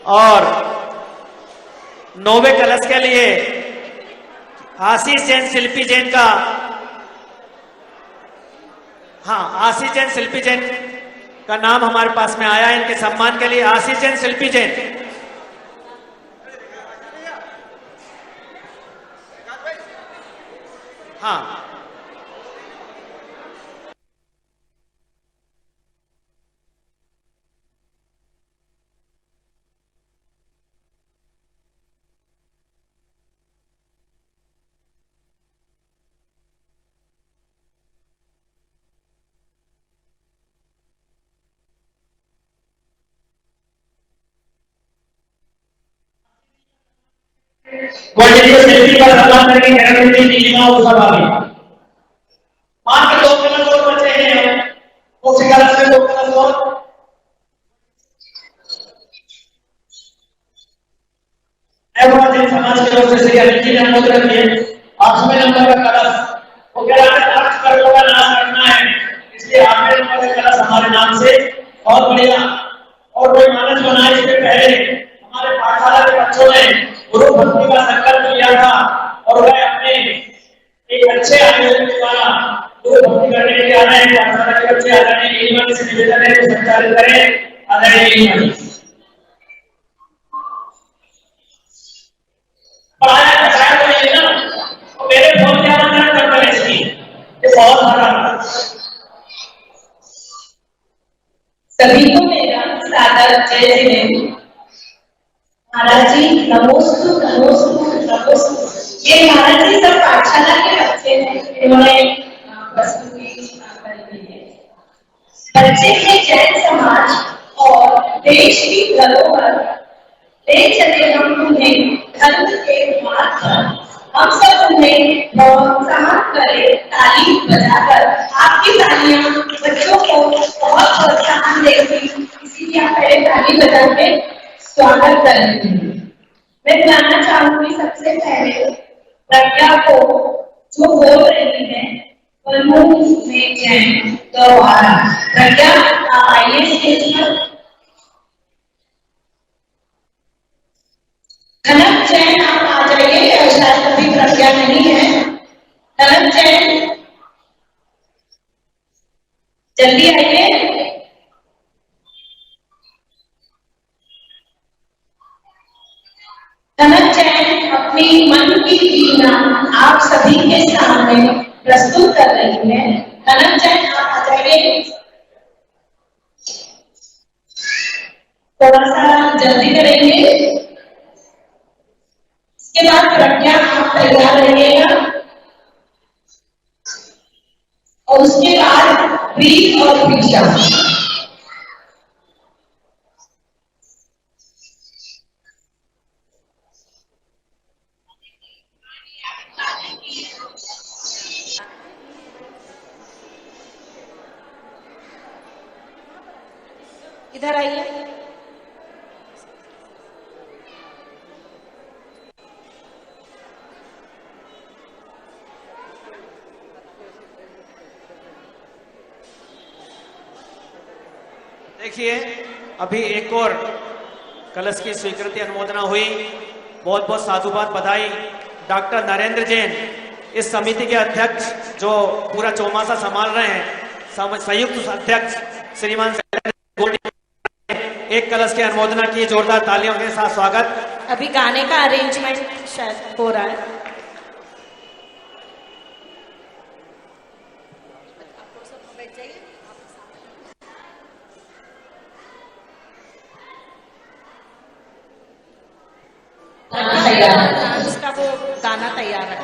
और 9वें कलश के लिए आशीष जैन शिल्पी जैन का, हाँ आशीष जैन शिल्पी जैन का नाम हमारे पास में आया है। इनके सम्मान के लिए आशीष जैन शिल्पी जैन। हाँ सेल्फी का सम्मान करके कैरेक्टर नीलिमा उषा भाभी। मान के 2 कलश और बचे हैं, उस कलश में 2 कलश और। एवं समाज के लोग जैसे अनिल नंबर रखिए 8वें नंबर का कलश वो कह रहा है 8 करोड़ का नाम रखना है, इसलिए 8वें नंबर का कलश हमारे नाम से। बहुत बढ़िया। और कोई मानस बनाए इसके पहले हमारे पाठशाला के बच्चों ने गुरु भक्ति का संकल्प लिया था और वह अपने एक अच्छे आयोजन के द्वारा गुरु भक्ति करने के लिए आ रहे हैं। पाठशाला के बच्चे आदरणीय नीलिमा से निवेदन है कि संचालित करें। आदरणीय नीलिमा जी पढ़ाया बताया तो नहीं ना, तो मेरे फोन के आमंत्रण कर रहे इसकी, ये बहुत बड़ा। सभी को मेरा सादर जय जिनेन्द्र। महाराज जी नमोस्तु नमोस्तु नमोस्तु। ये महाराज जी सब पाठशाला के बच्चे हैं, इन्होंने प्रस्तुति करी है। बच्चे के जैन समाज और देश की धरोहर ले चले हम उन्हें धर्म के मार्ग पर। हम सब उन्हें प्रोत्साहन करें ताली बजाकर। आपकी तालियां बच्चों को बहुत प्रोत्साहन देगी, इसीलिए आप पहले ताली बजा के स्वागत करेंगे। मैं जानना चाहूंगी सबसे पहले प्रज्ञा को जो बोल रही है वनमुख में जैन द्वारा। प्रज्ञा आप आइए स्टेज पर। कनक जैन आप आ जाइए, शायद अभी प्रज्ञा नहीं है। कनक जैन जल्दी आइए। कनक जैन अपनी मन की वीणा आप सभी के सामने प्रस्तुत कर रही है। कनक जैन आप आ जाइए, थोड़ा सा जल्दी करेंगे। इसके बाद प्रज्ञा आप तैयार रहिएगा और उसके बाद प्रीत और पीछा। इधर आइए। देखिए अभी एक और कलश की स्वीकृति अनुमोदना हुई। बहुत बहुत साधुवाद बधाई। डॉक्टर नरेंद्र जैन इस समिति के अध्यक्ष जो पूरा चौमासा संभाल रहे हैं, संयुक्त अध्यक्ष श्रीमान एक कलश की अनुमोदना की। जोरदार तालियों के साथ स्वागत। अभी गाने का अरेंजमेंट शायद हो रहा है। उसका वो गाना तैयार है।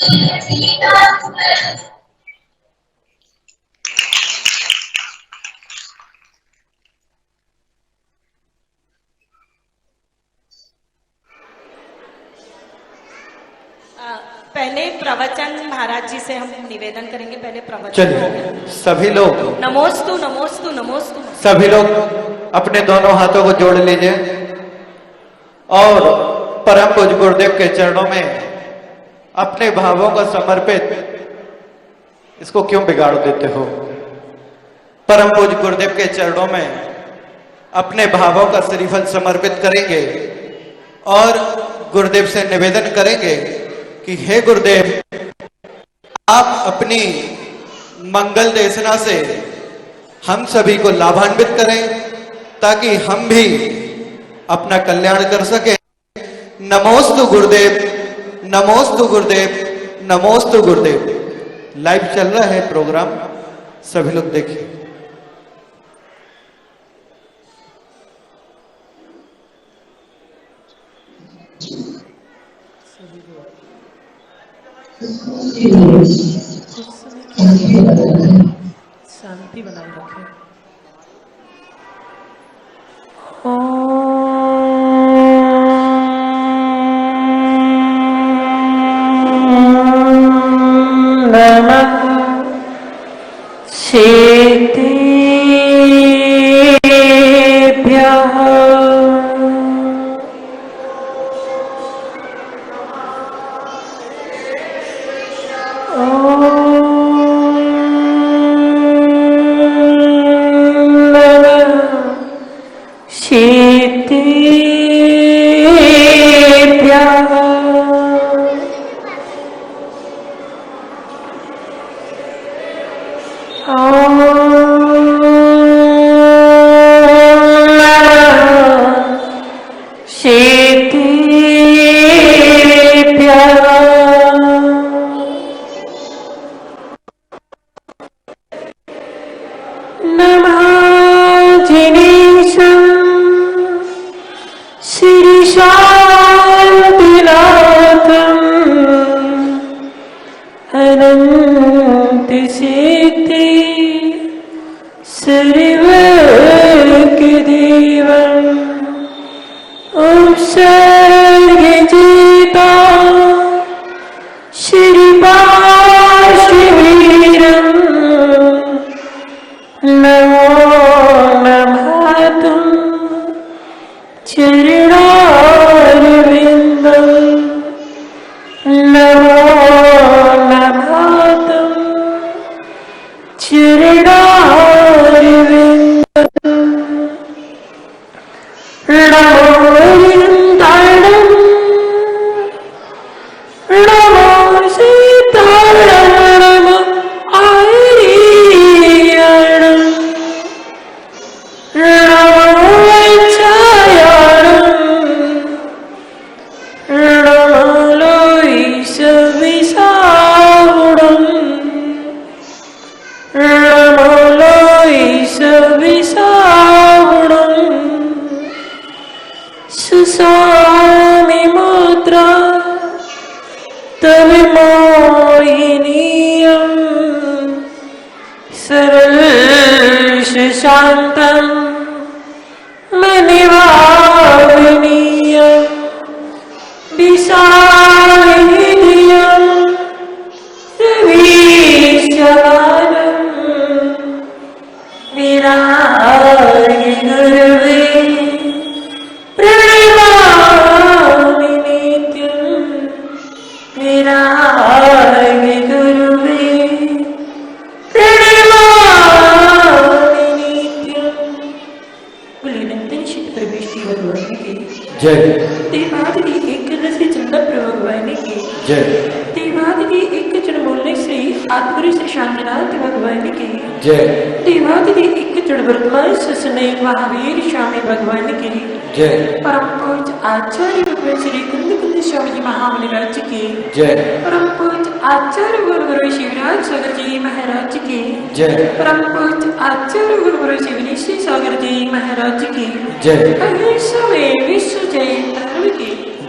पहले प्रवचन महाराज जी से हम निवेदन करेंगे। पहले प्रवचन चलिए सभी लोग नमोस्तु नमोस्तु नमोस्तु। सभी लोग अपने दोनों हाथों को जोड़ लीजिए और परम पूज्य गुरुदेव के चरणों में अपने भावों को समर्पित, इसको क्यों बिगाड़ देते हो, परम पूज्य गुरुदेव के चरणों में अपने भावों का श्रीफल समर्पित करेंगे और गुरुदेव से निवेदन करेंगे कि हे गुरुदेव, आप अपनी मंगल देशना से हम सभी को लाभान्वित करें ताकि हम भी अपना कल्याण कर सके। नमोस्तु गुरुदेव, नमोस्तु गुरुदेव, नमोस्तु गुरुदेव। लाइव चल रहा है प्रोग्राम, सभी लोग देखिए। शांति बनाए रखें। नमः शेतेभ्यः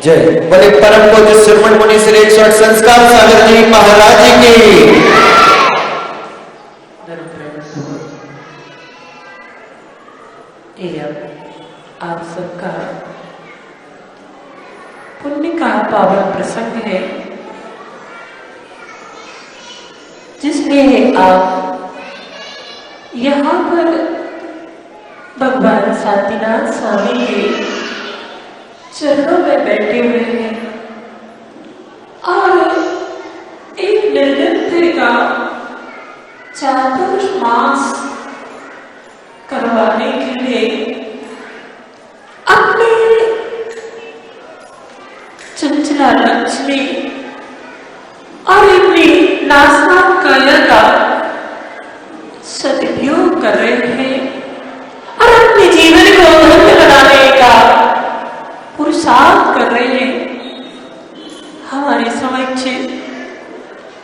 जय बोले परम पूज्य श्रवण मुनि श्री 108 संस्कार सागर जी महाराज की। ये आप सबका पुण्य का पावन प्रसंग है, जिसलिए आप यहाँ पर भगवान शांतिनाथ स्वामी के चरणों में बैठे हुए हैं और एक निर्जन का चातुर्मास करवाने के लिए अपने चंचला लक्ष्मी और अपनी नासवान काया का सदुपयोग कर रहे हैं और अपने जीवन को धन्य बनाने का पुरुषार्थ कर रहे हैं। हमारे समक्ष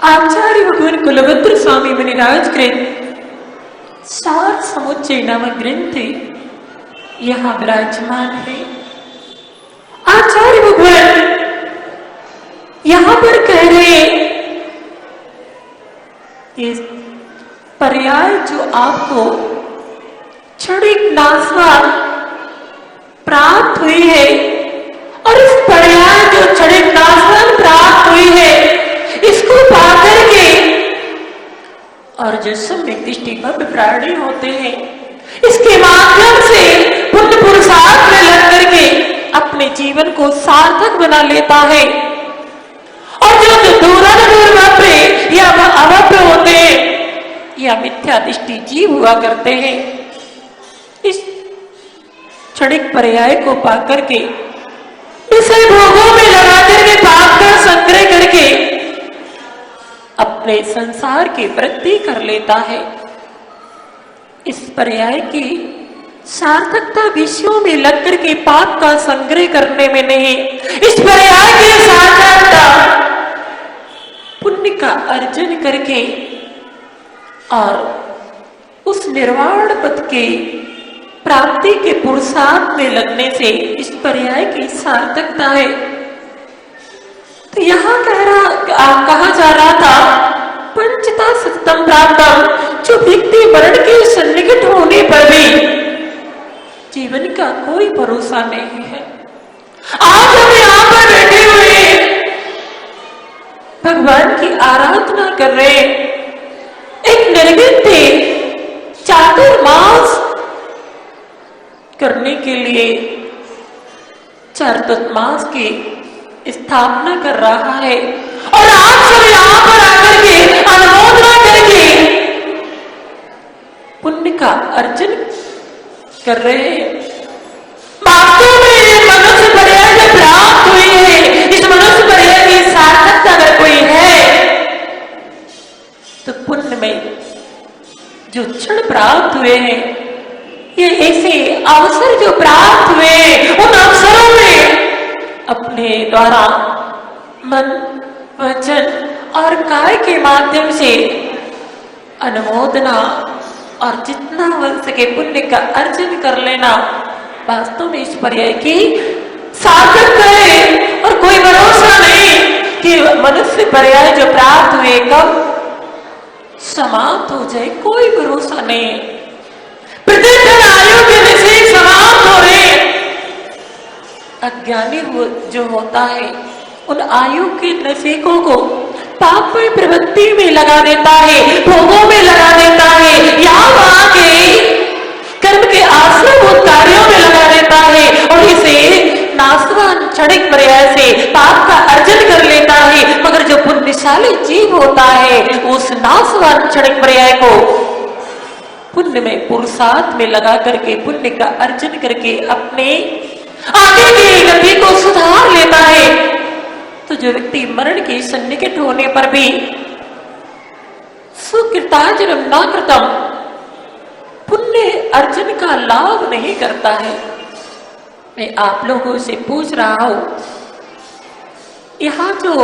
आचार्य भगवान कुलभद्र स्वामी मुनिराज कृत सार समुच्चय नामक ग्रंथ यहाँ विराजमान है। आचार्य भगवान यहाँ पर कह रहे इस पर्याय जो आपको क्षणिक नासवान प्राप्त हुई है और इस पर्याय जो क्षणिक नासवान प्राप्त हुई है इसको पाकर के और जो सम्यक दृष्टि भव्य प्राणी होते हैं इसके माध्यम से पुण्य पुरुषार्थ में लग करके अपने जीवन को सार्थक बना लेता है। और जो दूर भव्य या अभव्य होते हैं या मिथ्या दृष्टि जीव हुआ करते हैं, इस क्षणिक पर्याय को पाकर के विषय भोगों में लगा करके पाप का संग्रह करके अपने संसार की वृद्धि कर लेता है। इस पर्याय की सार्थकता विषयों में लग करके पाप का संग्रह करने में नहीं, इस पर्याय की सार्थकता पुण्य का अर्जन करके और उस निर्वाण पथ के प्राप्ति के पुरुषार्थ में लगने से इस पर्याय की सार्थकता है। तो यहाँ कहा जा रहा था पंचता सतम प्राप्तम, जो व्यक्ति मरण के सन्निकट होने पर भी जीवन का कोई भरोसा नहीं है। आज हम यहाँ पर बैठे हुए भगवान की आराधना कर रहे, एक निर्मित थे चातुर्मास करने के लिए चातुर्मास की स्थापना कर रहा है और आप सब यहाँ पर आकर के अनुमोदना करके पुण्य का अर्जन कर रहे हैं। वास्तव में मनुष्य पर्याय जो प्राप्त हुई है, इस मनुष्य पर्याय की सार्थकता अगर कोई है तो पुण्य में जो क्षण प्राप्त हुए हैं, ये ऐसे अवसर जो प्राप्त हुए, उन अवसरों में अपने द्वारा मन वचन और काय के माध्यम से अनुमोदना और जितना हो सके पुण्य का अर्जन कर लेना वास्तव में इस पर्याय की सार्थक है। और कोई भरोसा नहीं कि मनुष्य पर्याय जो प्राप्त हुए कब समाप्त हो जाए, कोई भरोसा नहीं। प्रतिदिन आयु के नसीब समाप्त हो रहे, अज्ञानी जो होता है उन आयु के नसीबों को पाप में प्रवृत्ति में लगा देता है, भोगों में लगा देता है, या वहां के कर्म के आश्रमभूत कार्यों में लगा देता है और इसे नासवान क्षणिक पर्याय से पाप का अर्जन कर लेता है। मगर जो पुण्यशाली जीव होता है उस नासवान क्षणिक पर्याय को पुण्य में पुरुषार्थ में लगा करके पुण्य का अर्जन करके अपने आगे की गति को सुधार लेता है। तो जो व्यक्ति मरण के सन्निकट होने पर भी सुकृतार्जनम न कृतम पुण्य अर्जन का लाभ नहीं करता है। मैं आप लोगों से पूछ रहा हूं, यहाँ जो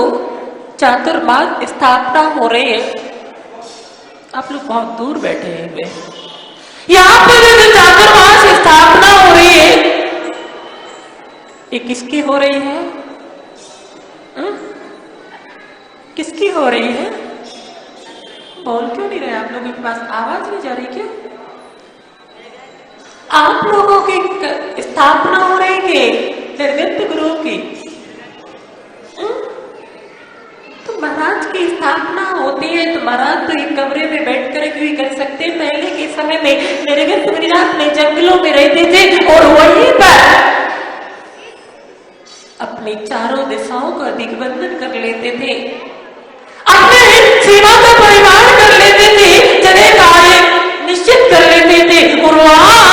चातुर्मास स्थापना हो रही है, आप लोग बहुत दूर बैठे हैं, यहाँ पर जो चातुर्मास स्थापना हो रही है ये किसकी हो रही है? हो रही है? बोल क्यों नहीं रहे? आप लोगों के पास आवाज नहीं जा रही क्या? आप लोगों की स्थापना हो रही कि निर्गत गुरु की? तो महाराज की स्थापना होती है तो महाराज तो एक कमरे में बैठ कर भी कर सकते हैं। पहले के समय में निर्गत मुनिनाथ अपने जंगलों में रहते थे और वहीं पर अपनी चारों दिशाओं का दिग्बंधन कर लेते थे, अपने सीमा का परिवार कर लेते थे, जगह कार्य निश्चित कर लेते थे और वहां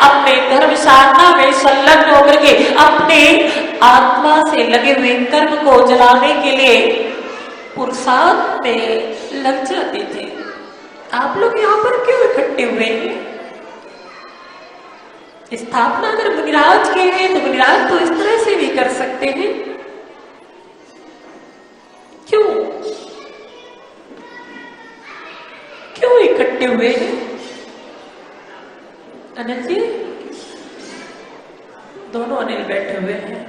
अपने धर्म साधना में संलग्न होकर के अपने आत्मा से लगे हुए कर्म को जलाने के लिए पुरुषार्थ में लग जाते थे। आप लोग यहाँ पर क्यों इकट्ठे हुए हैं? स्थापना अगर मुनिराज की है तो मुनिराज तो इस तरह से भी कर सकते हैं। क्यों क्यों इकट्ठे हुए हैं? अनिल जी, दोनों अनिल बैठे हुए हैं।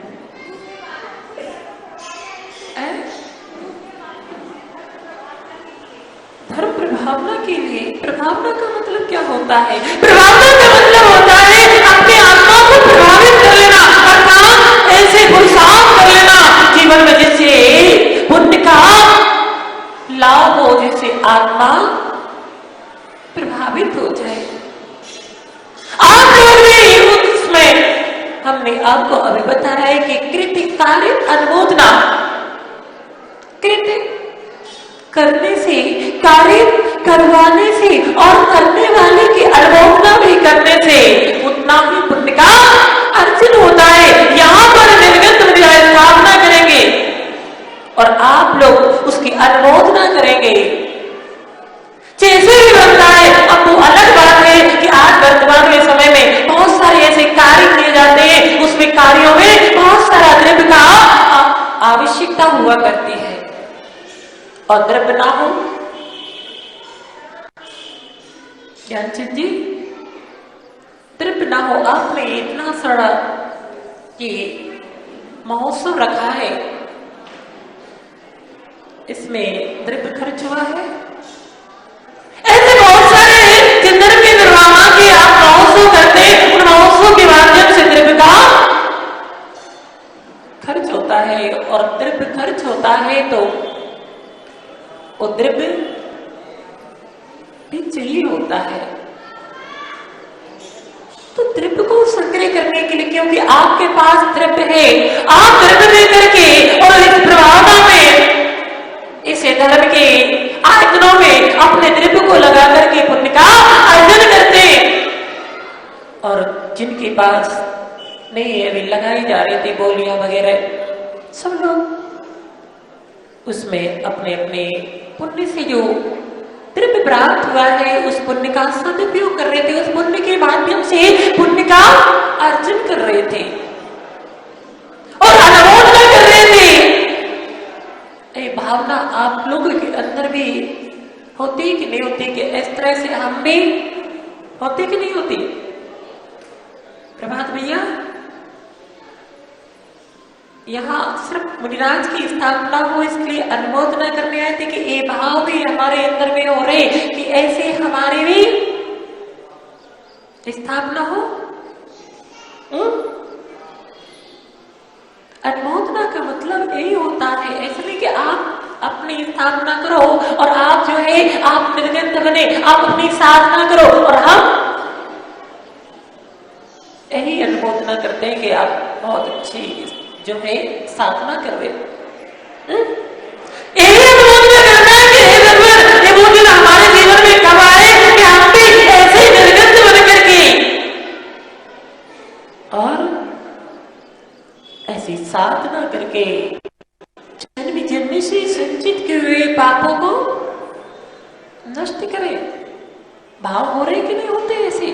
धर्म प्रभावना के लिए, प्रभावना का मतलब क्या होता है? प्रभावना का मतलब होता है अपने आत्मा को प्रभावित कर लेना, अर्थात ऐसे पुरुषार्थ कर लेना जीवन में जिससे पुण्य का लाभ हो, जिससे आत्मा प्रभावित हो जाए। आप लोग भी उसमें हमने आपको अभी बताया है कि कृत्य कार्य अनुमोदना, कृत्य करने से, कार्य करवाने से और करने वाले की अनुमोदना भी करने से उतना ही पुण्य का अर्जन होता है। यहाँ पर निर्गत स्थापना करेंगे और आप लोग उसकी अनुमोदना करेंगे, जैसे भी बनता है। अब वो अलग बात है कि आज वर्तमान में समय में बहुत सारे ऐसे कार्य किए जाते हैं, उसमें कार्यों में बहुत सारा द्रव्य का आवश्यकता हुआ करती है और द्रव्य ना हो। ज्ञानचंद जी, द्रव्य ना हो, आपने इतना सारा ये महोत्सव रखा है, इसमें द्रव्य खर्च हुआ है। ऐसे बहुत सारे हैं जिन धर्म के निर्वाह के आप महोत्सव करते हैं, उन महोत्सव के माध्यम से द्रव्य का खर्च होता है और द्रव्य खर्च होता है तो वो द्रव्य भी चाहिए होता है। तो द्रव्य को संग्रह करने के लिए, क्योंकि आपके पास द्रव्य है, आप द्रव्य लेकर के और इस प्रभावना में, इस धर्म के आयतनों में अपने द्रव्य को लगा करके पुण्य का अर्जन करते हैं। और जिनके पास नहीं है, अभी लगाई जा रही थी बोलियां वगैरह, सब लोग उसमें अपने अपने पुण्य से जो द्रव्य प्राप्त हुआ है उस पुण्य का सदुपयोग कर रहे थे, उस पुण्य के माध्यम से पुण्य का अर्जन कर रहे थे और अनुमोदना कर रहे थे। ये भावना आप लोगों के अंदर भी होती कि नहीं होती कि इस तरह से हम भी होती कि नहीं होती? प्रभात भैया, यहाँ सिर्फ मुनिराज की स्थापना हो इसलिए अनुमोदना करने आए थे कि ये भाव भी हमारे अंदर में हो रहे कि ऐसे हमारी भी स्थापना हो। अनुमोदना का मतलब यही होता है, ऐसा नहीं कि आप अपनी स्थापना करो और आप जो है आप निर्गत बने, आप अपनी साधना करो और हम यही अनुमोदना करते हैं कि आप बहुत अच्छी जो है साधना कर रहे। यही अनुमोदना करना है कि हे भगवान, ये वो दिन हमारे जीवन में कब आए कि हम भी ऐसे ही निर्गत बन करके और ऐसी साधना करके जन्म जन्म से संचित किए हुए पापों को नष्ट करें। भाव हो रहे कि नहीं होते ऐसे?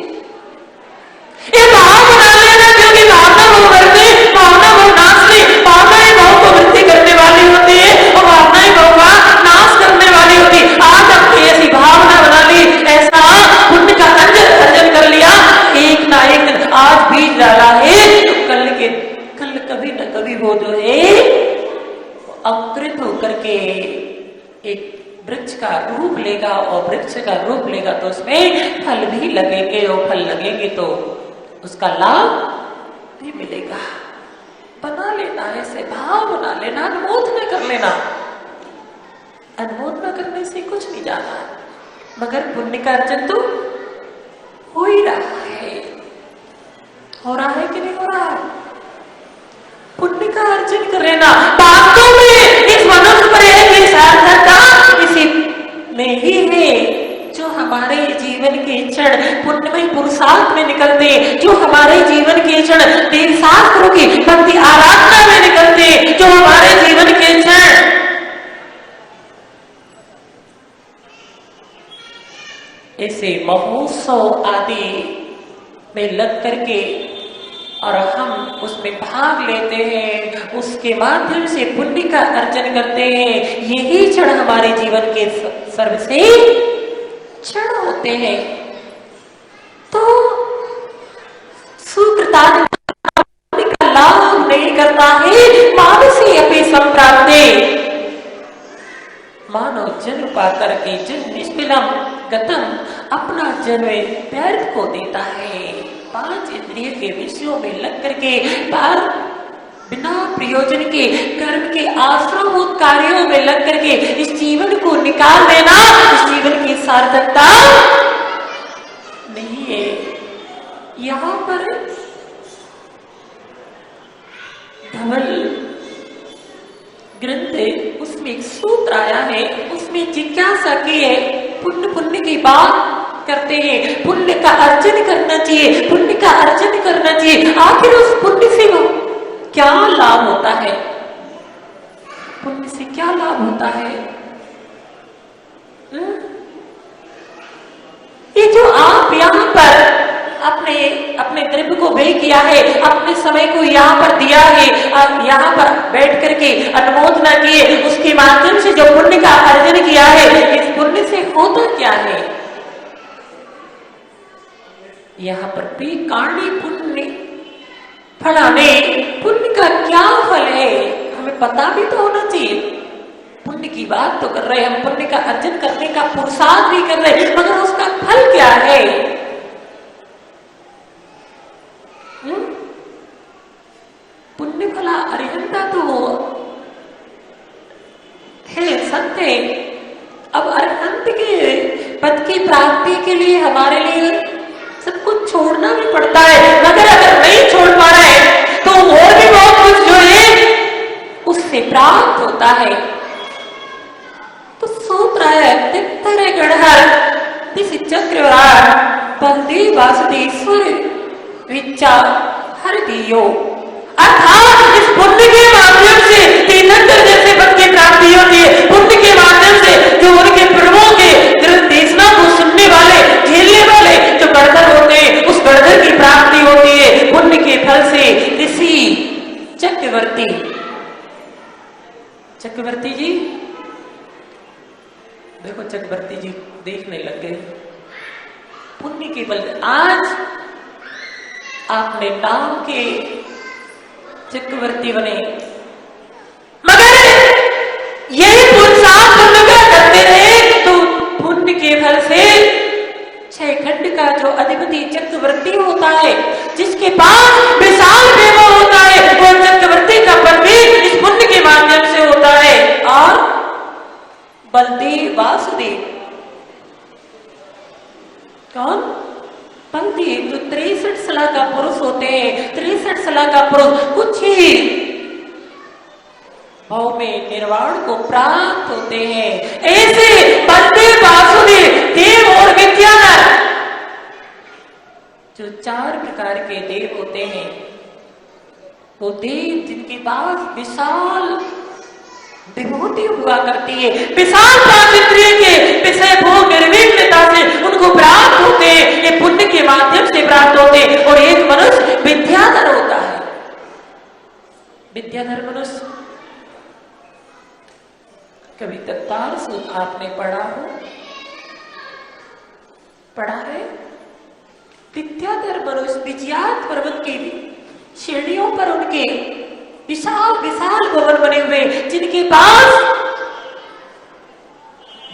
ये भाव बना लेना, क्योंकि भावना वो करते, भावना वो नाश ले, भावनाएं भाव को वृद्धि करने वाली होती है और भावनाएं भाव का नाश करने वाली होती है। आज आपने ऐसी भावना बना ली, ऐसा पुण्य का अर्जन कर लिया, एक ना एक दिन आज बीज डाला है तो कल कभी न कभी वो जो है अंकुरित होकर के एक लेगा और वृक्ष का रूप लेगा तो उसमें फल भी लगेंगे, और फल लगेंगे तो उसका लाभ भी मिलेगा। बना लेना, ऐसे भाव बना लेना, अनुमोद न कर लेना। अनुमोद न करने से कुछ नहीं जाना, मगर पुण्य का अर्जन तो हो ही रहा है। हो रहा है कि नहीं हो रहा है? पुण्य का अर्जन कर लेना। वास्तव में इस मनुष्य पर की सार्थकता इसी में ही है, जो हमारे जीवन के क्षण पुण्यमय पुरुषार्थ में निकलते, जो हमारे जीवन के क्षण देव शास्त्रों की भक्ति आराधना में निकलते, जो हमारे जीवन के क्षण ऐसे महोत्सव आदि में लग करके और हम उसमें भाग लेते हैं, उसके माध्यम से पुण्य का अर्जन करते हैं, यही क्षण हमारे जीवन के सर्वश्रेष्ठ क्षण होते हैं। तो सुकृतार्थ का लाभ नहीं करता है मानसी अपनी संप्राप्ति। मानव जन्म पाकर के जन्म निष्फलम गतम अपना जन्म व्यर्थ को देता है। 5 इंद्रिय के विषयों में लग करके बार बिना प्रयोजन के कर्म के आश्रमभूत कार्यों में लग करके इस जीवन को निकाल देना, इस जीवन की सार्थकता नहीं है। यहाँ पर धवल ग्रंथ उसमें एक सूत्र आया है, उसमें जिज्ञासा की है। पुण्य की बात करते हैं, पुण्य का अर्जन करना चाहिए, पुण्य का अर्जन करना चाहिए। आखिर उस पुण्य से क्या लाभ होता है? पुण्य से क्या लाभ होता है? ये जो आप यहाँ पर अपने द्रव्य को व्यय किया है, अपने समय को यहाँ पर दिया है, यहाँ पर बैठ करके अनुमोदना किए, उसके माध्यम से जो पुण्य का अर्जन किया है, इस पुण्य से होता क्या है? यहाँ पर भी कांडी पुण्य फलाने, पुण्य का क्या फल है हमें पता भी तो होना चाहिए। पुण्य की बात तो कर रहे हैं हम, पुण्य का अर्जन करने का पुरुषार्थ भी कर रहे हैं, मगर उसका फल क्या है? पुण्य फला अरिहंता तो है सत्य। अब अरिहंत के पद की प्राप्ति के लिए हमारे लिए सब कुछ छोड़ना भी पड़ता है, मगर अगर नहीं छोड़ पा रहे तो और भी बहुत कुछ जो है उससे प्राप्त होता है। तो सूत्र है तिप्तरे गढ़हर दिस चक्रवार बंदे वासुदेश्वर विच्चा हर दियो। अर्थात इस पुण्य के माध्यम से तीर्थंकर जैसे पद की प्राप्ति होती है। पुण्य के माध्यम से जो उनके प्रभुओं के ग्रंथ देशना को सुनने वाले, झेलने वाले जो गणधर होते हैं, उस गणधर की प्राप्ति होती है। पुण्य के फल से ऋषि चक्रवर्ती जी देखो, चक्रवर्ती जी देखने लग गए पुण्य के बल। आज आपने नाम के चक्रवर्ती बने, मगर यही पुरुषार्थ पुण्य करते रहे तो पुण्य के फल से 6 खंड का जो अधिपति चक्रवर्ती होता है, जिसके पास विशाल वैभव होता है, वो चक्रवर्ती का पद भी इस पुण्य के माध्यम से होता है। और बलदेव वासुदेव कौन? बलदेव जो 63 सला का पुरुष होते हैं। 63 सला का पुरुष कुछ ही भाव में निर्वाण को प्राप्त होते हैं। ऐसे बलदेव वासुदेव देव और विद्याधर जो 4 प्रकार के देव होते हैं, वो देव जिनके पास विशाल विभूति हुआ करती है, विशाल पावित्र्य के विषय भोग निर्विघ्नता से उनको प्राप्त होते हैं, ये पुण्य के माध्यम से प्राप्त होते हैं। और एक मनुष्य विद्याधर होता है। विद्याधर मनुष्य कभी तत्पार सूत्र आपने पढ़ा हो? पढ़ा है? विद्याधर मनुष्य विजयात पर्वत की सीढ़ियों पर उनके विशाल विशाल भवन बने हुए, जिनके पास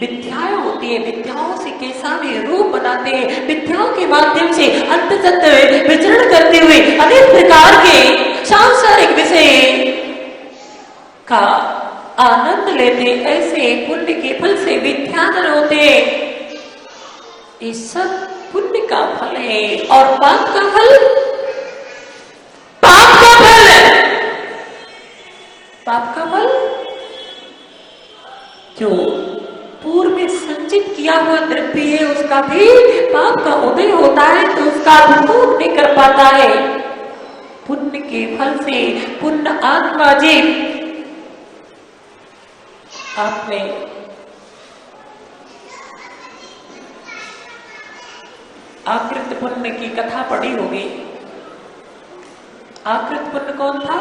विद्याएं होती है, दिशा में रूप बनाते हैं, विद्याओं के माध्यम से अंत तत्व विचरण करते हुए अनेक प्रकार के सांसारिक विषय का आनंद लेते, ऐसे पुण्य के फल से विद्याधर होते। ये सब पुण्य का फल है। और पाप का फल, पाप का फल, पाप का फल जो पूर्व में संचित किया हुआ द्रव्य है उसका भी पाप का उदय होता है तो उसका भोग नहीं कर पाता है। पुण्य के फल से पुण्य आत्मा जीव, आपने आकृत पुण्य की कथा पढ़ी होगी। आकृत पुण्य कौन था?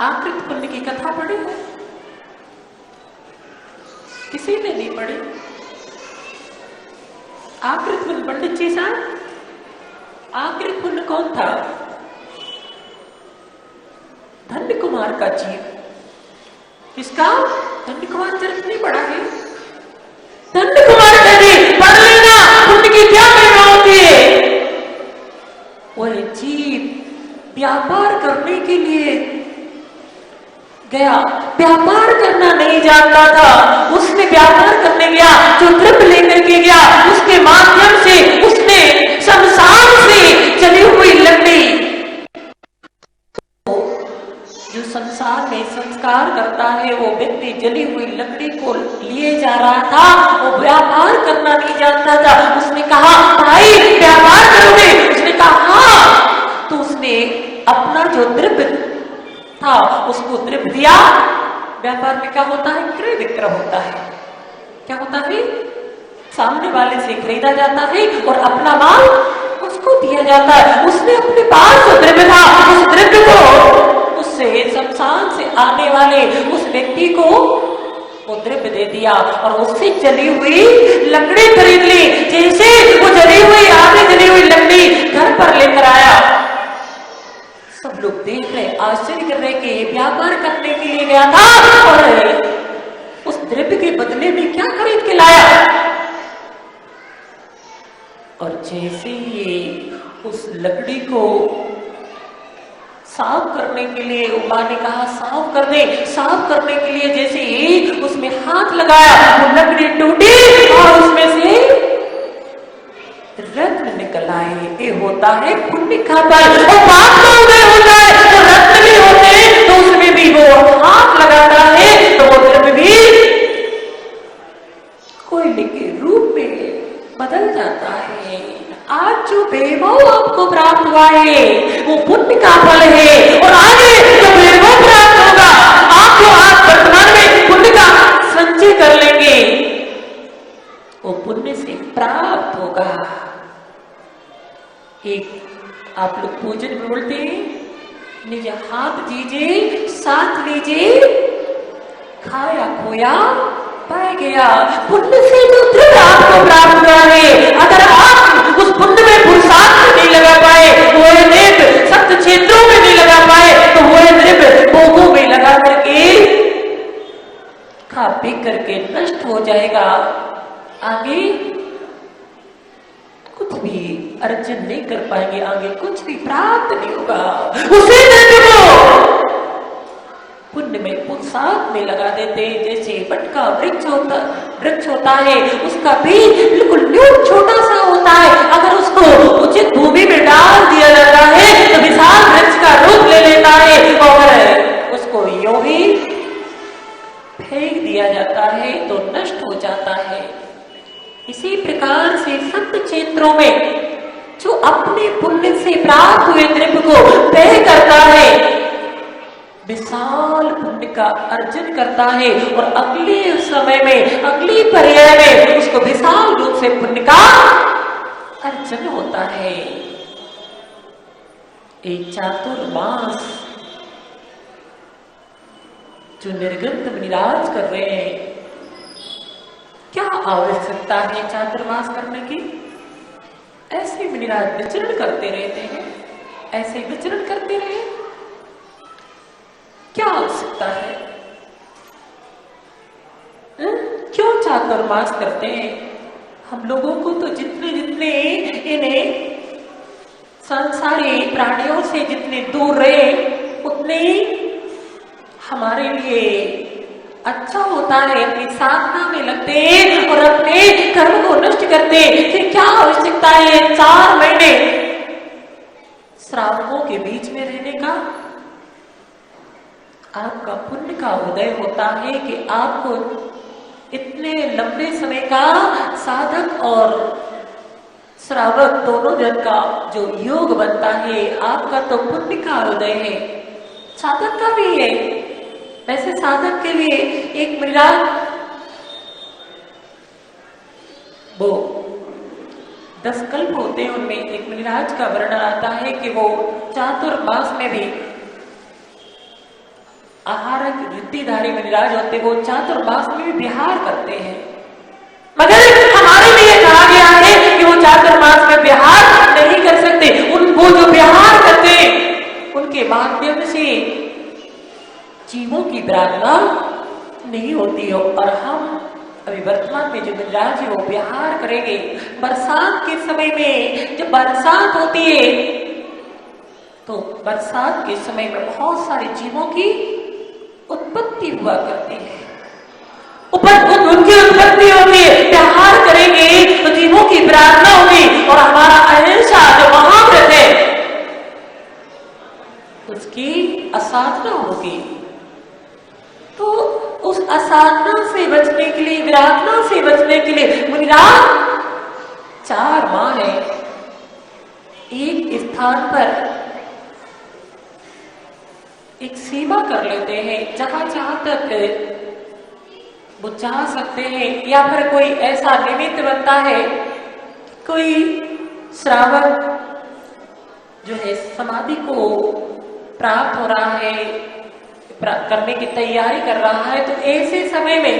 आकृत पुण्य की कथा पढ़ी है? किसी ने नहीं पढ़ी? आकृत पुण्य, पंडित जी साहब, आकृत पुण्य कौन था? धन्य कुमार का जीव। किसका? धन्य कुमार चरित्र नहीं पढ़ा है? धन्य कुमार का जीव पढ़ लेना। पुण्य की क्या महिमा होती है? वह जीव व्यापार करने के लिए गया, व्यापार करना नहीं जानता था, उसने व्यापार करने गया, जो द्रव्य लेकर के गया उसके माध्यम से उसने संसार से चली हुई लकड़ी, जो संसार में संस्कार करता है वो व्यक्ति जली हुई लकड़ी को लिए जा रहा था, वो व्यापार करना नहीं जानता था। उसने कहा भाई व्यापार करोगे? उसने कहा हाँ। तो उसने अपना जो द्रव्य था उसको द्रव्य दिया। व्यापार में क्या होता है? क्रय विक्रय होता है। क्या होता है? सामने वाले से खरीदा जाता है और अपना माल उसको दिया जाता है। उसने अपने पास जो द्रव्य था उस द्रव्य को उससे शमशान से आने वाले उस व्यक्ति को वो द्रव्य दे दिया और उससे जली हुई लकड़ी खरीद ली। जैसे वो जली हुई आधी जली हुई लकड़ी घर पर लेकर आया, सब लोग देख रहे, आश्चर्य कर रहे कि व्यापार करने के लिए गया था और उस द्रव्य के बदले में क्या खरीद के लाया। और जैसे ही उस लकड़ी को साफ करने के लिए मां ने कहा साफ कर दे, साफ करने के लिए जैसे ही उसमें हाथ लगाया वो लकड़ी टूटी और उसमें से रत्न निकल आए। ये होता है पुण्य का फल। और पाप का उदय होता है तो रत्न भी होते हैं, तो उसमें भी वो हाथ लगाता है तो वो द्रव्य भी कोयले के रूप में बदल जाता है। आज जो वैभव आपको प्राप्त हुआ है वो पुण्य का फल है। और आगे जो वैभव प्राप्त होगा आप जो आज वर्तमान में पुण्य का संचय कर लेंगे वो पुण्य से प्राप्त होगा। एक आप लोग पूजन में बोलते हैं निज हाथ दीजिए साथ लीजिए, खाया खोया पाया गया। पुण्य से जो द्रव्य आपको प्राप्त हुआ है, अगर आप उस पुण्य में पुरुषार्थ नहीं लगा पाए, वो द्रव्य सप्त क्षेत्रों में नहीं लगा पाए, तो वो द्रव्य भोगों में लगा करके खा पी करके नष्ट हो जाएगा। आगे कुछ भी अर्जन नहीं कर पाएंगे, आगे कुछ भी प्राप्त नहीं होगा। उसी द्रव्य को पुण्य में पुरुषार्थ में लगा देते हैं। जैसे वट का वृक्ष होता है उसका बीज बिल्कुल न्यून छोटा सा होता है, अगर उसको उचित भूमि में डाल दिया जाता है तो विशाल वृक्ष का रूप ले लेता है और उसको यूं ही फेंक दिया जाता है तो नष्ट हो जाता है। इसी प्रकार से सप्त क्षेत्रों में जो अपने पुण्य से प्राप्त हुए द्रव्य को व्यय करता है विशाल पुण्य का अर्जन करता है और अगले समय में अगली पर्याय में उसको विशाल रूप से पुण्य का अर्जन होता है। एक चातुर्मास जो निर्गंत मुनिराज कर रहे हैं, क्या आवश्यकता है चातुर्मास करने की? ऐसे मुनिराज विचरण करते रहते हैं, ऐसे विचरण करते रहे, क्या आवश्यकता है? चातुर्मास करते हैं, हम लोगों को तो जितने जितने इन्हें संसारी प्राणियों से जितने दूर रहे उतने ही हमारे लिए अच्छा होता है। अपनी साधना में लगते हैं और अपने कर्म को नष्ट करते हैं। फिर क्या आवश्यकता है 4 महीने श्रावकों के बीच में रहने का? आपका पुण्य का उदय होता है कि आपको इतने लंबे समय का साधक और श्रावक दोनों जन का जो योग बनता है, आपका तो पुण्य का उदय है, साधक का भी है। वैसे साधक के लिए एक मुनिराज वो 10 कल्प होते हैं, उनमें एक मुनिराज का वर्णन आता है कि वो चातुर्मास में भी आहारक वृत्तिधारी मुनिराज होते, वो चातुर्मास में भी विहार करते हैं। मगर हमारे लिए कहा गया है कि वो चातुर्मास में विहार नहीं कर सकते। वो जो विहार करते हैं उनके माध्यम से जीवों की प्रार्थना नहीं होती हो। और हम अभी वर्तमान में जो मुनिराज है वो विहार करेंगे। बरसात के समय में जब बरसात होती है तो बरसात के समय में बहुत सारे जीवों की उत्पत्ति हुआ करती है, उनकी उत्पत्ति होती है। विहार करेंगे तो जीवों की प्रार्थना होगी और हमारा अहिंसा जो महाव्रत है उसकी असाधना होगी। तो उस असाधना से बचने के लिए, विराधना से बचने के लिए मुनिराज 4 माह है एक स्थान पर एक सीमा कर लेते हैं, जहां जहां तक वो चाह सकते हैं। या फिर कोई ऐसा निमित्त बनता है, कोई श्रावक जो है समाधि को प्राप्त हो रहा है, करने की तैयारी कर रहा है, तो ऐसे समय में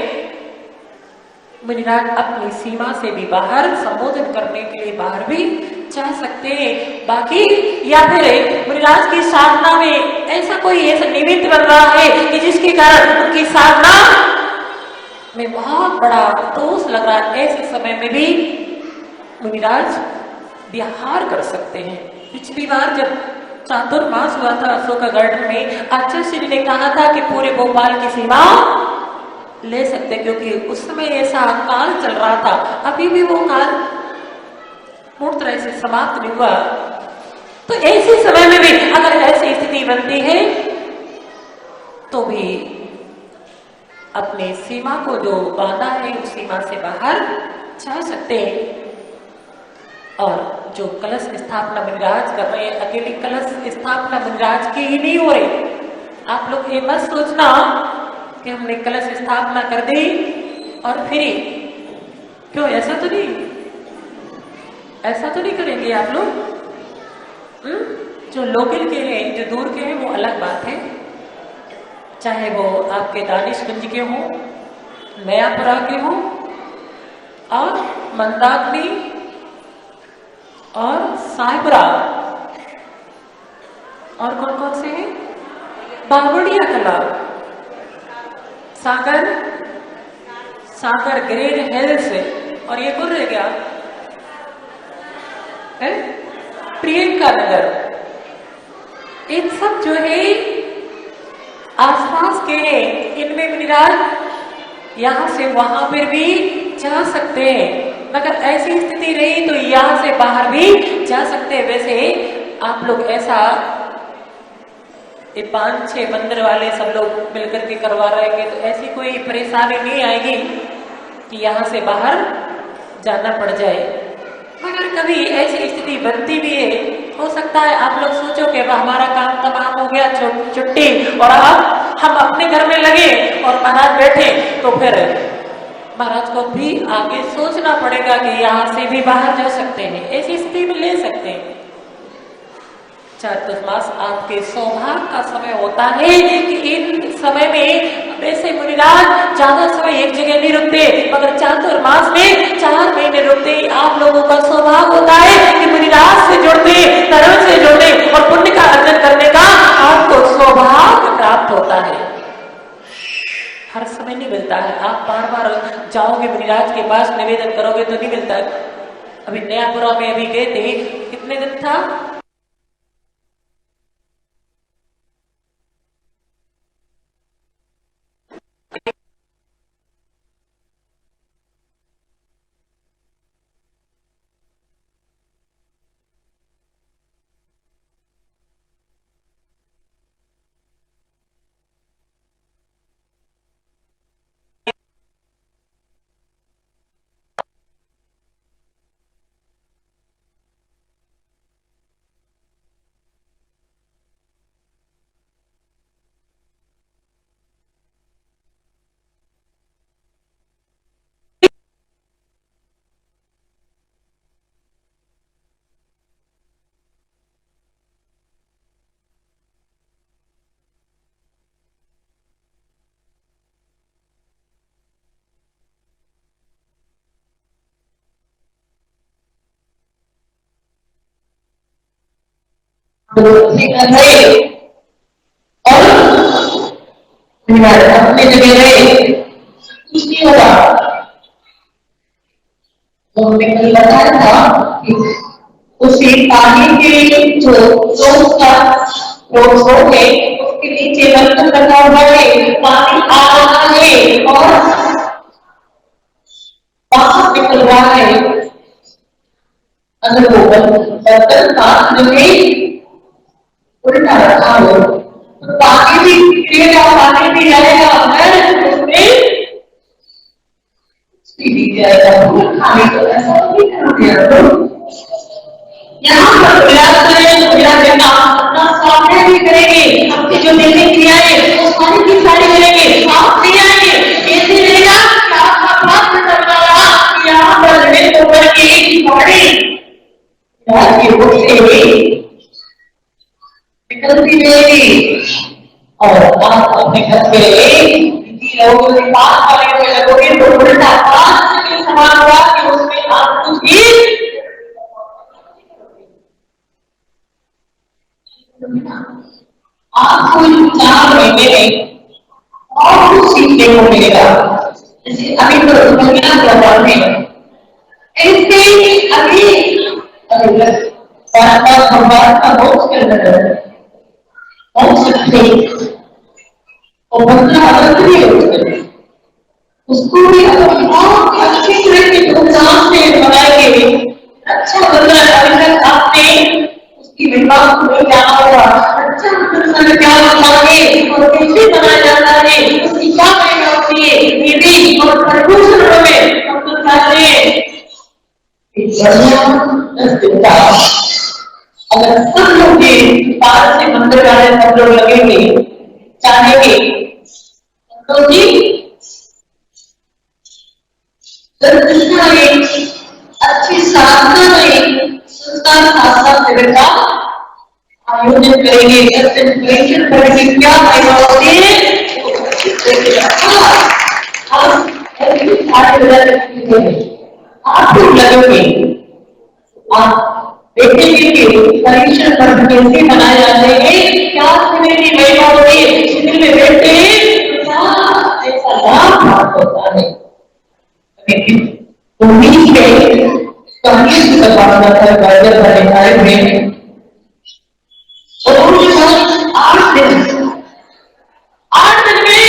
मुनिराज अपनी सीमा से भी बाहर संबोधन करने के लिए बाहर भी जा सकते हैं। बाकी या फिर मुनिराज की साधना में ऐसा कोई ऐसा निमित्त बन रहा है कि जिसके कारण उनकी साधना में बहुत बड़ा दोष लग रहा है, ऐसे समय में भी मुनिराज विहार कर सकते हैं। पिछली बार जब चातुर्मास हुआ था अशोकगढ़ में, आचार्य श्री ने कहा था कि पूरे भोपाल की सीमा ले सकते, क्योंकि उस समय ऐसा काल चल रहा था। अभी भी वो काल पूर्ण तरह से समाप्त नहीं हुआ। तो ऐसे समय में भी अगर ऐसी स्थिति बनती है तो भी अपने सीमा को जो बांधा है उस सीमा से बाहर जा सकते हैं। और जो कलश स्थापना मुनिराज कर रहे हैं, अकेली कलश स्थापना मुनिराज की ही नहीं हो रही। आप लोग ये मत सोचना कि हमने कलश स्थापना कर दी और फिर क्यों, ऐसा तो नहीं करेंगे आप लोग। जो लोकल के हैं, जो दूर के हैं, वो अलग बात है। चाहे वो आपके दानिशगंज के हों, नयापुरा के हों और मंदाकिनी और साहिबरा और कौन कौन से हैं, बावड़िया कला, सागर ग्रेड हेल्थ, और ये कौन रह गया है, प्रियंका नगर। इन सब जो है आसपास के हैं, इनमें मुनिराज यहाँ से वहां पर भी जा सकते हैं। मगर ऐसी स्थिति रही तो यहाँ से बाहर भी जा सकते हैं। वैसे आप लोग ऐसा 5-6 मंदिर वाले सब लोग मिलकर के करवा रहेंगे तो ऐसी कोई परेशानी नहीं आएगी कि यहाँ से बाहर जाना पड़ जाए। मगर कभी ऐसी स्थिति बनती भी है, हो सकता है आप लोग सोचो कि हमारा काम तमाम हो गया, छुट्टी, और अब हम अपने घर में लगे और महाराज बैठे, तो फिर महाराज को भी आगे सोचना पड़ेगा कि यहाँ से भी बाहर जा सकते हैं, ऐसी स्थिति में ले सकते हैं। चातुर्मास आपके सौभाग्य का समय होता है कि इन समय में वैसे मुनिराज ज्यादा समय एक जगह नहीं रुकते, मगर चातुर्मास में 4 महीने रुकते। आप लोगों का सौभाग्य होता है कि मुनिराज से जुड़ते, धर्म से जुड़ते और पुण्य का अर्जन करने का आपको सौभाग्य प्राप्त होता है। हर समय नहीं मिलता है। आप बार बार जाओगे मुनिराज के पास, निवेदन करोगे तो नहीं मिलता। अभी नयापुरा में अभी गए थे, कितने दिन था, निकल गए और अपने जगह रहे, कुछ नहीं होगा। तो हमने कल बताया था कि उसी पानी के जो सोर्स का फ्लो है उसके नीचे बर्तन रखा हुआ है, पानी आ रहा है और बाहर निकल रहा है। अगर वो बर्तन का नहीं उल्टा रखा हो तो पानी भी गिरेगा, पानी भी जाएगा, उसमें भी जाएगा। खाने को ऐसा नहीं करना। यहाँ पर प्रयास करें, प्रयास करना अपना सामने भी करेंगे, आपकी जो निर्णय क्रिया है वो सारी की सारी करेंगे। आप नहीं आएंगे, कैसे रहेगा कि आपका प्राप्त करना रहा कि यहाँ पर मेरे ऊपर की बॉडी की बुक से निकलती रहेगी और आप अपने घर पे लोगों के पास वाले को लगोगे तो उल्टा पास के समान हुआ कि उसमें आप कुछ भी आपको 4 महीने में और कुछ सीखने को मिलेगा। जैसे अभी तो दुनिया प्रभाव में ऐसे अभी भगवान का मोक्ष के अंदर और बंदा अलग नहीं होता, उसको भी बहुत अच्छी तरह की धूमधाम से बनाएंगे। अच्छा बंदा अभी तक आपने उसकी विवाह को नहीं जाना होगा, अच्छा बंदा क्या बनाएंगे और कैसे बनाया जाता है, उसकी क्या प्रेरणा होती है, ये भी और प्रभुषण में हम तो चाहते हैं अगर सब लोग पार से मंदिर वाले सब लोग लगेंगे चाहेंगे तो जी कृष्णा एक अच्छी साधना में संस्कार शास्त्र शिविर का आयोजन करेंगे, सेलिब्रेशन करेंगे। क्या फायदा होते आपको लगेंगे, आप देखेंगे कि परीक्षण पर्व कैसे मनाए जाते हैं, क्या शिविर की महिमा होती है, शिविर में बैठते हैं ऐसा लाभ प्राप्त होता है। उम्मीद है कहानी की कल्पना कर गाजर का दिखाए हुए और उनके साथ 8 दिन में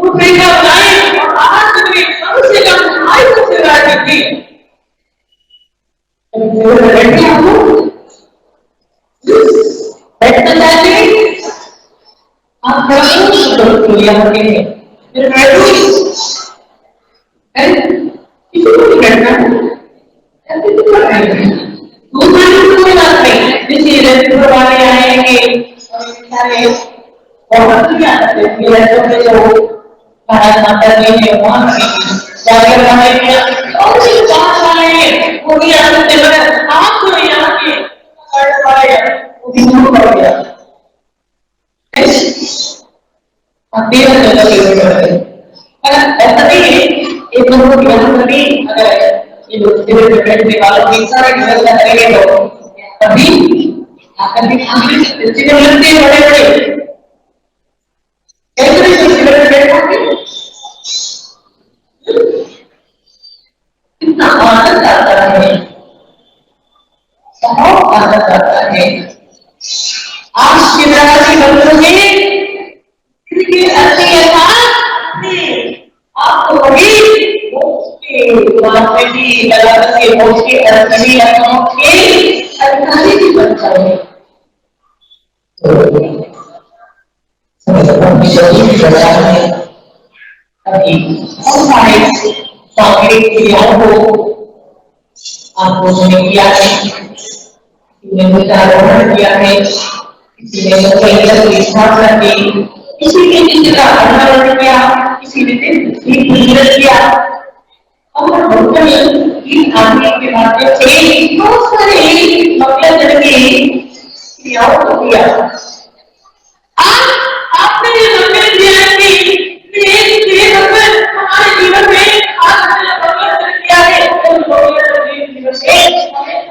वो प्रेरणा बनाए और 8 दिन में कम से कम 250 से रात की बैठना चाहते हैं आप यहाँ के फिर बैठो किसी को नहीं बैठना ऐसे क्यों कर रहे हैं, कोई बात नहीं, किसी रेस्टोरेंट वाले आएंगे बहुत क्या रेस्टोरेंट जो खाना नाश्ता नहीं है वहाँ जाकर बनाएंगे और भी बात आएंगे वो भी आ सकते हैं। आप तो यहाँ के वो भी शुरू कर दिया ऐसा नहीं है एक लोगों को यहाँ पर भी अगर ये लोग बैठने वालों की सारी व्यवस्था करेंगे तो तभी आकर भी शिविर लगते हैं बड़े बड़े कैसे भी शिविर बैठोगे कितना आनंद आता है, बहुत आनंद आता है। आज शिवरात्रि बंधु में क्योंकि आपको कभी अधिकारी भी बन जाए अभी बहुत सारे सांस्कृतिक क्रियाओं को आपको किया है, किसी ने विचारोहण किया है, किसी ने स्थापना की, किसी ने चित्र का अनावरण किया, किसी ने दीप किया और गीत आदि के माध्यम से बहुत सारे भक्तजन की क्रियाओं को किया। आज आपने जो भगवत किया कि हमारे जीवन में आज हमने भगवत किया है तो भगवत जीवन से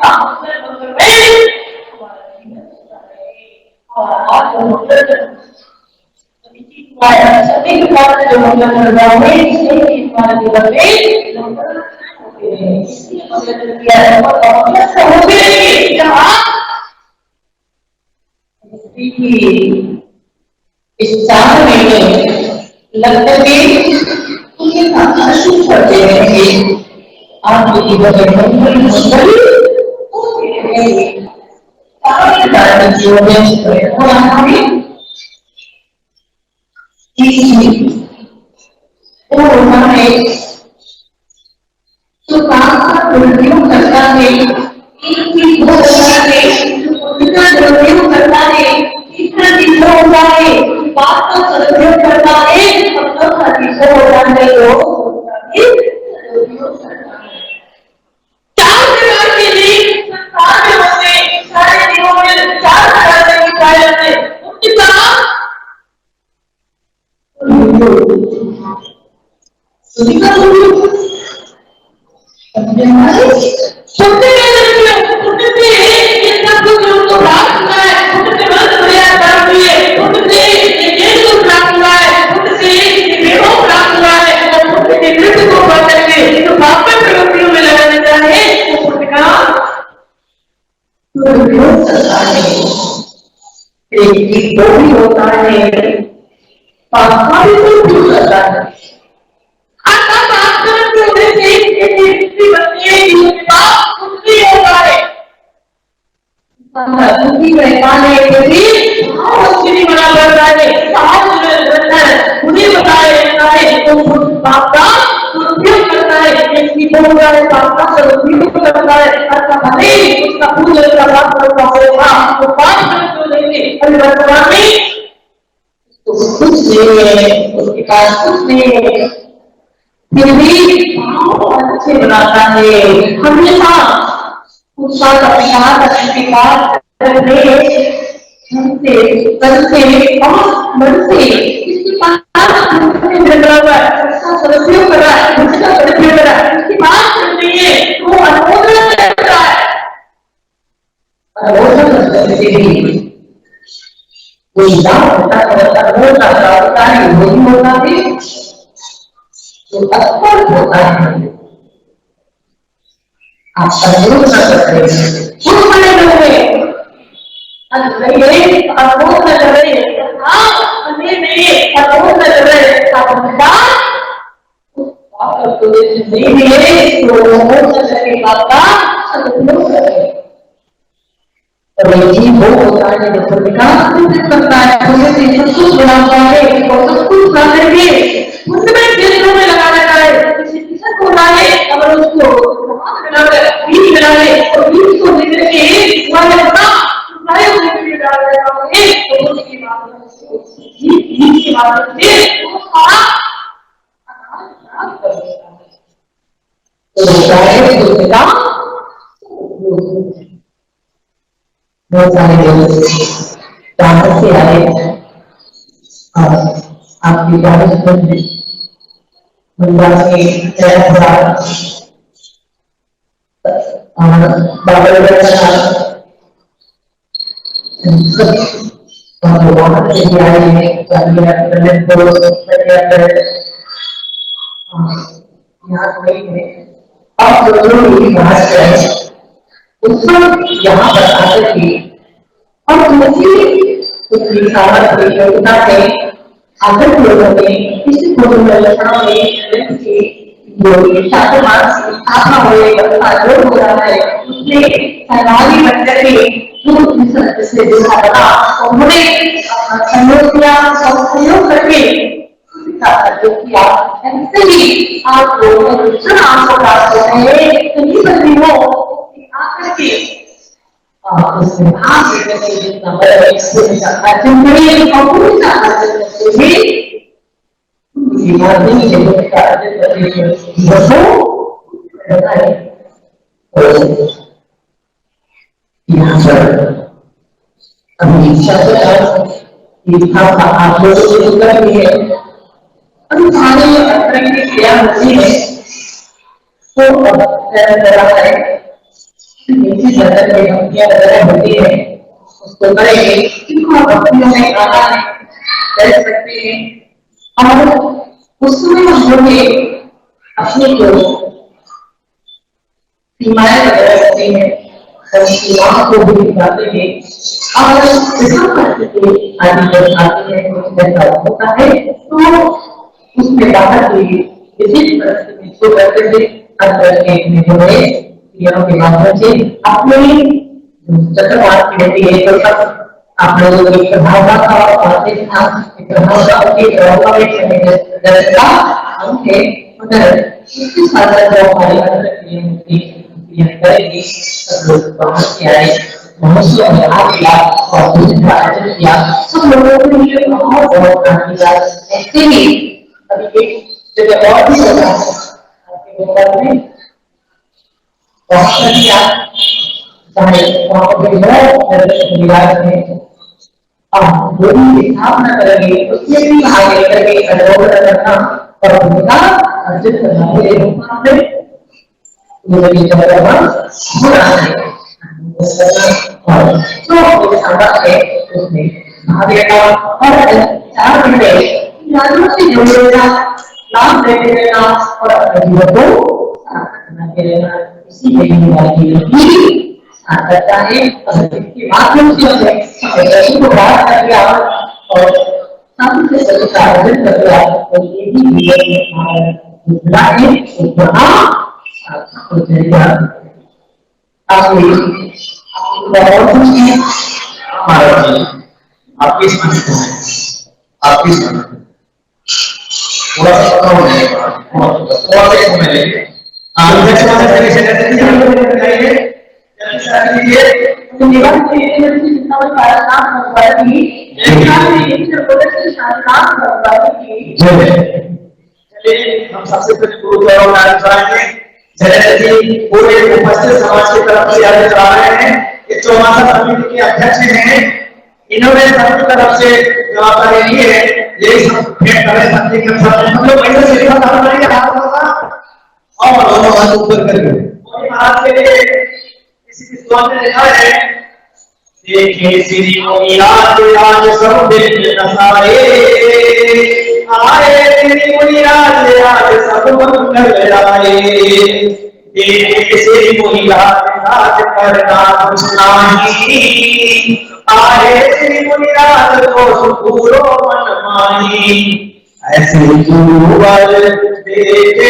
हमें भगवत में और आज सभी प्रकार जो हम कर रहे हैं इसलिए हमारे जीवन में किया है और समझे जहाँ इस चार महीने लगभग शुरू करते रहेंगे आपके जीवन में मंगल तो काम का दुरुपयोग करता है, एक चीज वो होता है इतना दुरुपयोग करता है, इतना चीज वो होता है बात का सदुपयोग करता है, अपना का चीज होता है दुरुपयोग करता है। चार प्रकार के जीव संसार में होते, सारे जीवों में चार प्रकार के पाए जाते हैं। उनके साथ होता है पापा भी तो करता है। आता बात करते हुए से बच्चे के पास कुछ होता है उनकी पहचाने के लिए बहुत बना करता है, साहब उन्हें बताया जाता है तो बाप का दुरुपयोग करता है, इसकी बोल रहा है बाप का सदुपयोग करता है, अच्छा भले उसका पूजन का बात करता होगा तो बात करते लेंगे अभी वर्तमान में कुछ नहीं है, उसके पास कुछ नहीं है, फिर भी अच्छे बनाता है। हमेशा उत्साह अपने पास करने हमसे और मन से इसके पास उसका सदुपयोग कर रहा है, उसका सदुपयोग कर रहा है, इसकी बात करनी है वो अनुमोदन करता है, अनुमोदन करते हैं कोई होता है वही होता है जो असफल होता है। आप अनुमोदन कर रहे हैं क्यों बने रहे अनुमोदन कर रहे हैं हाँ नहीं अनुमोदन कर रहे हैं नहीं मिले तो अनुमोदन करने का सदुपयोग कर रहे हैं और ये जीव वो होता है जो विकास करता है, उसे संतुष्ट बनाता है और संतुष्ट ना करके उसमें क्षेत्रों में लगा रहता है, किसी किसक होता है अगर उसको बनाकर बीज बना ले और बीज को लेकर के वाले बना सारे उसके लिए डाल देता है तो उसकी माध्यम से बीज की माध्यम से वो सारा अनाज प्राप्त कर सकता है। तो सारे उसका बहुत सारे लोग ताकत से आए और आपकी बारिश में मंदिर से 6,000 और बाबा और वहाँ से आए हैं यहाँ कोई है। अब जो मेरी बात है उसको यहाँ बता करके और उसकी सामर्थ्य योग्यता से अगर लोगों ने किसी को लक्षणों में जो शास्त्रवाद स्थापना हो रहा है उसमें सहभागी बनकर के जो इससे देखा बना उन्होंने सहयोग किया और सहयोग करके किया ऐसे ही आप लोगों को शिक्षण आपको प्राप्त होते हैं कहीं पर भी हो आकर के उसमें आप जितना बड़ा अर्जुन करिए और पूरी करते हुए नहीं है यहाँ पर अभी आप लोगों से उत्तर भी है अभी थाने तरह की क्रिया होती है तो है होती है उसको करेंगे किनको भक्तियों में गाना है कर सकते हैं और उसमें हम लोग अपनी जो सीमाएं बदल सकते हैं और सीमाओं को भी दिखाते हैं और ऐसा करके आगे जब आते हैं कुछ ऐसा होता है तो उसमें बाहर की विशिष्ट परिस्थिति को करते हुए अंदर के जो है क्रियाओं के माध्यम से अपने चक्रवात की रहती है तो सब आप लोगों की प्रभावना का और प्रभावना के प्रभाव में दर्शा हमने उधर इसके साथ जो हमारी अंदर क्रिया करेंगे सब लोग बाहर से आए मनुष्यों ने आ किया और दूसरा आयोजन किया सब लोगों के लिए बहुत बहुत काम किया ऐसे ही अभी एक जगह और भी होगा आपके ऊपर में बहुत किया चाहे वहाँ पर भी विराज में जो भी स्थापना करेंगे उसमें भी भाग लेकर के अनुभव करना और भूमिका अर्जित करना है जो सामर्थ्य है उसमें भाग लेना और 4 घंटे जानवरों से जुड़े रहना लाभ देते रहना और अपने जीवन को सार्थक बनाते रहना इसी में करता है इसके माध्यम से को बात करके आप और सबसे सभी आयोजन करके आप ये भी हो जाएगा आपकी थोड़ा सा पता हो जाएगा थोड़ा सा समय लेंगे हम सबसे पहले गुरु कराएंगे पूरे उपस्थित समाज की तरफ से आगे चला रहे हैं ये चौमासा समिति के अध्यक्ष हैं इन्होंने सबकी तरफ से जवाबदारी ली है ये सब भेंट करें समिति के साथ हम लोग ऐसे शिक्षा काम करेंगे और दोनों हाथ ऊपर करके महाराज के लिए किसी विद्वान ने लिखा है देखे श्री मुनिराज राज सब दिन नसाए आए श्री मुनिराज राज सब मंगल आए देखे श्री मुनिराज राज करना कुछ नहीं आए श्री मुनिराज को पूरो मन माही ऐसे गुरुवर देखे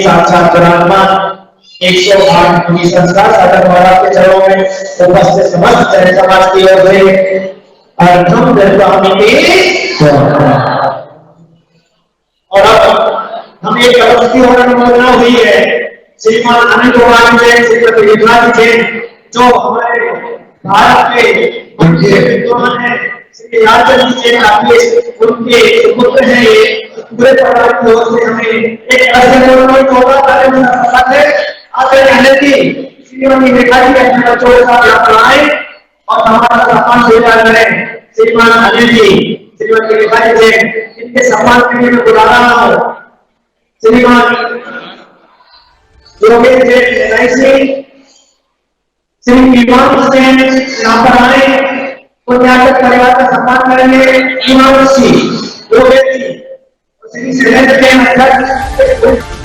साक्षात ब्रह्मा 108 की संस्कार साधक महाराज के चरणों में उपस्थित समस्त जन समाज की ओर से अर्धम और अब हम एक कलश की और अनुमोदना हुई है श्रीमान अनिल कुमार जैन श्रीमती विभा जैन जो हमारे भारत के उनके विद्वान हैं श्री राजन जैन आपके उनके पुत्र हैं ये पूरे परिवार की ओर से हमें एक ऐसे होगा कार्य है आदरणीय अनिल जी श्रीमती विभा जी अपने बच्चों के साथ यहाँ पर आए और हमारा सम्मान स्वीकार करें श्रीमान अनिल जी श्रीमती विभा जैन इनके सम्मान के लिए मैं बुला रहा हूँ श्रीमान योगेश जैन एलआईसी, श्री इमाम हुसैन लापराने को त्यागक परिवार का सम्मान करेंगे। इमाम सिंह योगेश जी, श्री शैलेंद्र जैन अध्यक्ष